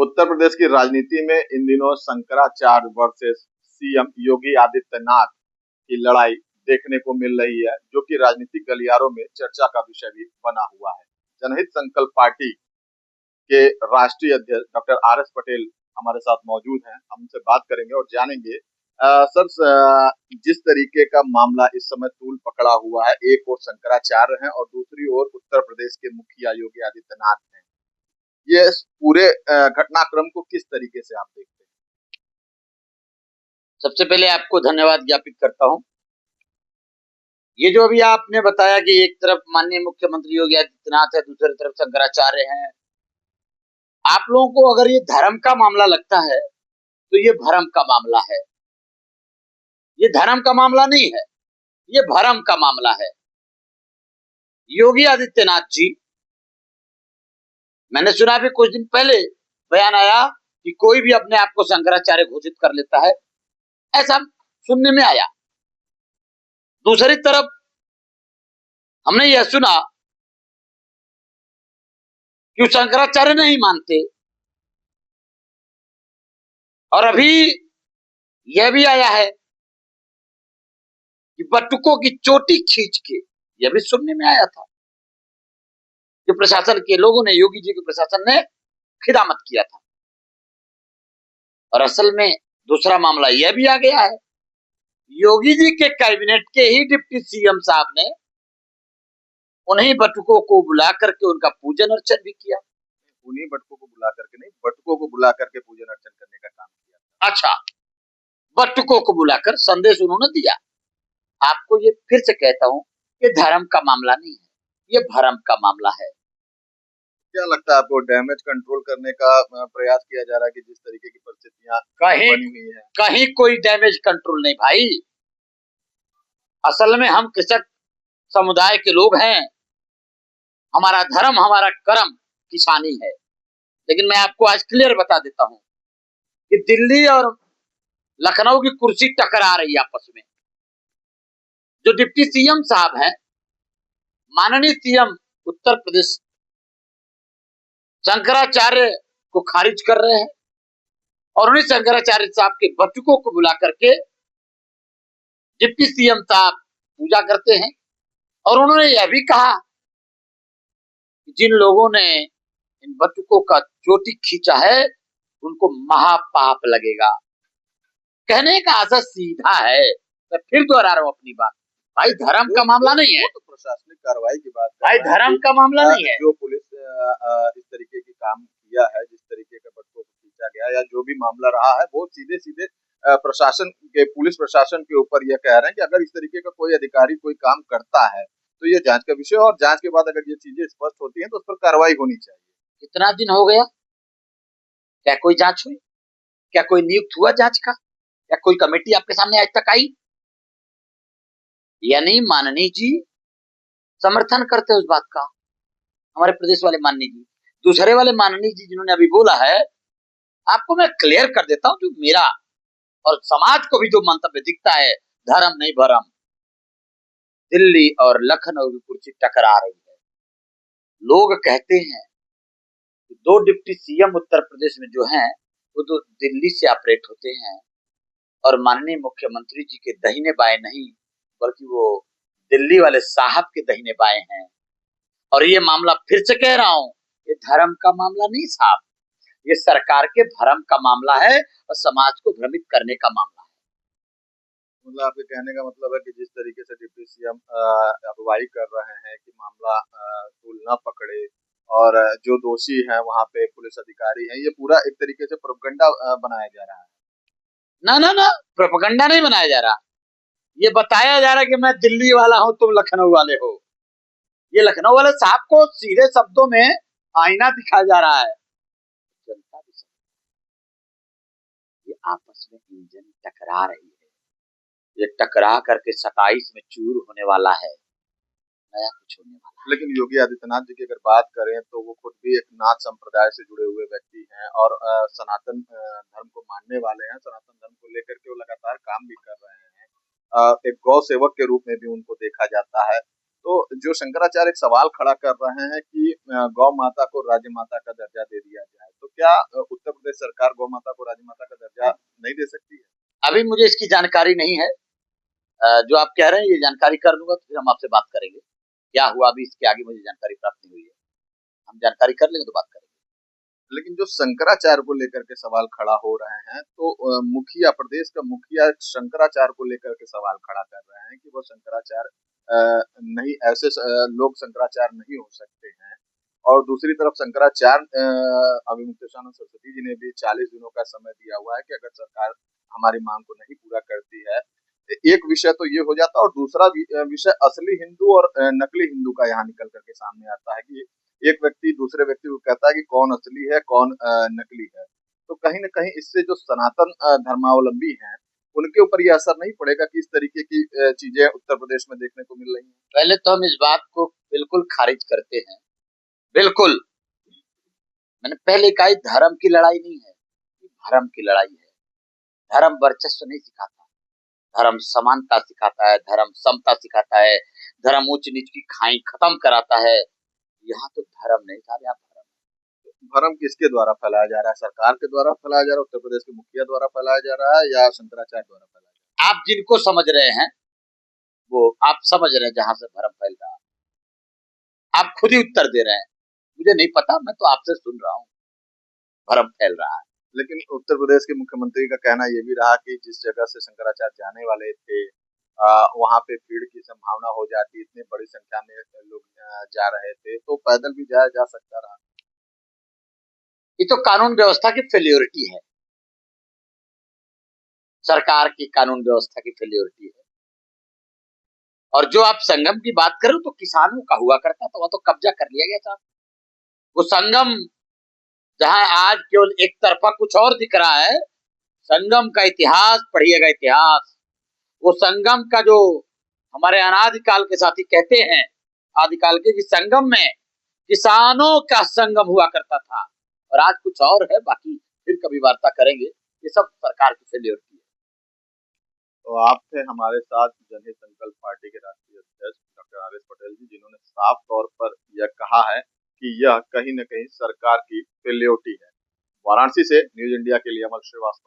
उत्तर प्रदेश की राजनीति में इन दिनों शंकराचार्य वर्सेस सीएम योगी आदित्यनाथ की लड़ाई देखने को मिल रही है, जो कि राजनीतिक गलियारों में चर्चा का विषय भी बना हुआ है। जनहित संकल्प पार्टी के राष्ट्रीय अध्यक्ष डॉक्टर आर.एस. पटेल हमारे साथ मौजूद हैं। हम उनसे बात करेंगे और जानेंगे सर, जिस तरीके का मामला इस समय तूल पकड़ा हुआ है, एक ओर शंकराचार्य हैं और दूसरी ओर उत्तर प्रदेश के मुखिया योगी आदित्यनाथ हैं। ये पूरे घटनाक्रम को किस तरीके से आप देखते हैं? सबसे पहले आपको धन्यवाद ज्ञापित करता हूं। ये जो अभी आपने बताया कि एक तरफ माननीय मुख्यमंत्री योगी आदित्यनाथ है, दूसरी तरफ शंकराचार्य हैं। आप लोगों को अगर ये धर्म का मामला लगता है तो ये भरम का मामला है। ये धर्म का मामला नहीं है, ये भरम का मामला है। योगी आदित्यनाथ जी, मैंने सुना भी कुछ दिन पहले बयान आया कि कोई भी अपने आप को शंकराचार्य घोषित कर लेता है, ऐसा सुनने में आया। दूसरी तरफ हमने यह सुना कि वो शंकराचार्य नहीं मानते, और अभी यह भी आया है कि बटुकों की चोटी खींच के, यह भी सुनने में आया था कि प्रशासन के लोगों ने, योगी जी के प्रशासन ने खिदामत किया था। और असल में दूसरा मामला यह भी आ गया है, योगी जी के कैबिनेट के ही डिप्टी सीएम साहब ने उन्हीं बटुकों को बुला करके उनका पूजन अर्चन भी किया। उन्हीं बटुकों को बुला करके नहीं, बटुकों को बुला करके पूजन अर्चन करने का काम किया। अच्छा, बटुकों को बुलाकर संदेश उन्होंने दिया। आपको ये फिर से कहता हूं, ये धर्म का मामला नहीं है, ये भरम का मामला है। क्या लगता है आपको, डैमेज कंट्रोल करने का प्रयास किया जा रहा है कि जिस तरीके की परिस्थितियां बनी हुई हैं? कहीं कोई डैमेज कंट्रोल नहीं भाई। असल में हम कृषक समुदाय के लोग हैं। हमारा धर्म, हमारा कर्म किसानी है। लेकिन मैं आपको आज क्लियर बता देता हूं कि दिल्ली और लखनऊ की कुर्सी टकरा रही है आपस में। जो डिप्टी सीएम साहब हैं, माननीय सीएम उत्तर प्रदेश शंकराचार्य को खारिज कर रहे हैं, और उन्हीं शंकराचार्य साहब के बटुकों को बुला करके डिप्टी सीएम साहब पूजा करते हैं। और उन्होंने यह भी कहा कि जिन लोगों ने इन बटुकों का चोटी खींचा है उनको महापाप लगेगा। कहने का आशा सीधा है, मैं फिर दोहरा रहा हूं अपनी बात। भाई धर्म का मामला नहीं है, तो प्रशासनिक कार्रवाई की बात भाई धर्म का मामला नहीं है। जो पुलिस इस तरीके की काम किया है, जिस तरीके का बच्चों को खींचा गया या जो भी मामला रहा है, वो सीधे सीधे प्रशासन के, पुलिस प्रशासन के ऊपर यह कह रहे हैं कि अगर इस तरीके का कोई अधिकारी कोई काम करता है तो ये जांच का विषय, और जांच के बाद अगर ये चीजें स्पष्ट होती हैं तो उस पर कार्रवाई होनी चाहिए। कितना दिन हो गया, क्या कोई जांच हुई? क्या कोई नियुक्त हुआ जांच का? क्या कोई कमेटी आपके सामने आज तक आई? यानी माननीय जी समर्थन करते हैं उस बात का, हमारे प्रदेश वाले माननीय जी। दूसरे वाले माननीय जी जिन्होंने अभी बोला है, आपको मैं क्लियर कर देता हूं, जो मेरा और समाज को भी जो मंतव्य दिखता है, धर्म नहीं भरम। दिल्ली और लखनऊ की कुर्सी टकरा रही है। लोग कहते हैं कि दो डिप्टी सीएम उत्तर प्रदेश में जो हैं, वो तो दिल्ली से ऑपरेट होते हैं, और माननीय मुख्यमंत्री जी के दाहिने बाएं नहीं, बल्कि वो दिल्ली वाले साहब के दाहिने बाएं हैं। और ये मामला फिर से कह रहा हूं, ये धर्म का मामला नहीं साहब, ये सरकार के भरम का मामला है और समाज को भ्रमित करने का मामला है। मतलब आपके कहने का मतलब है कि जिस तरीके से डिप्टी सीएम अगुवाई कर रहे हैं कि मामला तूल न पकड़े, और जो दोषी हैं वहां पे पुलिस अधिकारी हैं, ये पूरा एक तरीके से प्रोपेगेंडा बनाया जा रहा है। ना, प्रोपेगेंडा नहीं बनाया जा रहा। ये बताया जा रहा है कि मैं दिल्ली वाला हूं, तुम लखनऊ वाले हो। ये लखनऊ वाले साहब को सीधे शब्दों में आईना दिखाया जा रहा है। जनता भी ये आपस में इंजन टकरा रही है, ये टकरा करके 27 में चूर होने वाला है, नया कुछ होने वाला है। लेकिन योगी आदित्यनाथ जी की अगर बात करें तो वो खुद भी एक नाथ संप्रदाय से जुड़े हुए व्यक्ति हैं और सनातन धर्म को मानने वाले हैं। सनातन धर्म को लेकर के वो लगातार काम भी कर रहे हैं। एक गौ सेवक के रूप में भी उनको देखा जाता है। तो जो शंकराचार्य एक सवाल खड़ा कर रहे हैं कि गौ माता को राज्य माता का दर्जा दे दिया जाए, तो क्या उत्तर प्रदेश सरकार गौ माता को राजमाता का दर्जा नहीं दे सकती है? अभी मुझे इसकी जानकारी नहीं है। जो आप कह रहे हैं ये जानकारी कर लूंगा तो फिर हम आपसे बात करेंगे। क्या हुआ अभी इसके आगे मुझे जानकारी प्राप्त नहीं हुई है। हम जानकारी कर लेंगे तो बात करेंगे। लेकिन जो शंकराचार्य को लेकर के सवाल खड़ा हो रहे हैं, तो मुखिया, प्रदेश का मुखिया शंकराचार्य को लेकर के सवाल खड़ा कर रहे हैं कि वो शंकराचार्य नहीं, ऐसे लोग शंकराचार्य नहीं हो सकते हैं। और दूसरी तरफ शंकराचार्य अभी मुक्तेश्वर सरस्वती जी ने भी 40 दिनों का समय दिया हुआ है कि अगर सरकार हमारी मांग को नहीं पूरा करती है, एक विषय तो ये हो जाता है, और दूसरा विषय असली हिंदू और नकली हिंदू का यहाँ निकल करके सामने आता है कि एक व्यक्ति दूसरे व्यक्ति को कहता है कि कौन असली है, कौन नकली है। तो कहीं न कहीं इससे जो सनातन धर्मावलंबी हैं, उनके ऊपर ये असर नहीं पड़ेगा कि इस तरीके की चीजें उत्तर प्रदेश में देखने को मिल रही हैं? पहले तो हम इस बात को बिल्कुल खारिज करते हैं। बिल्कुल। मैंने पहले कहा धर्म की लड़ाई नहीं है, धर्म की लड़ाई है। धर्म वर्चस्व नहीं सिखाता, धर्म समानता सिखाता है, धर्म समता सिखाता है, धर्म ऊंच नीच की खाई खत्म कराता है। यहाँ तो धर्म नहीं था, यहाँ धर्म। भ्रम किसके द्वारा फैलाया जा रहा है? सरकार के द्वारा फैलाया जा रहा है, उत्तर प्रदेश के मुखिया द्वारा फैलाया जा रहा है, या शंकराचार्य द्वारा फैलाया जा रहा है? आप जिनको समझ रहे हैं वो आप समझ रहे हैं जहां से भ्रम फैल रहा है। आप खुद ही उत्तर दे रहे हैं, मुझे नहीं पता, मैं तो आपसे सुन रहा हूँ। भ्रम फैल रहा है। लेकिन उत्तर प्रदेश के मुख्यमंत्री का कहना ये भी रहा कि जिस जगह से शंकराचार्य जाने वाले थे, वहां पे भीड़ की संभावना हो जाती, इतनी बड़ी संख्या में लोग जा रहे थे, तो पैदल भी जाया जा सकता रहा। ये तो कानून व्यवस्था की फेल्योरिटी है, सरकार की कानून व्यवस्था की फेल्योरिटी है। और जो आप संगम की बात करो तो किसानों का हुआ करता था, वह तो कब्जा कर लिया गया था। वो संगम जहां आज केवल एक तरफा कुछ और दिख रहा है, संगम का इतिहास पढ़िएगा, इतिहास। वो संगम का जो हमारे अनादिकाल के साथी कहते हैं, आदिकाल के, कि संगम में किसानों का संगम हुआ करता था, और आज कुछ और है। बाकी फिर कभी वार्ता करेंगे। ये सब सरकार की फेल्योरिटी है। तो आप थे हमारे साथ जनहित संकल्प पार्टी के राष्ट्रीय अध्यक्ष डॉक्टर आर एस पटेल जी, जिन्होंने साफ तौर पर यह कहा है कि यह कहीं न कहीं सरकार की फेल्योरिटी है। वाराणसी से न्यूज इंडिया के लिए अमर श्रीवास्तव।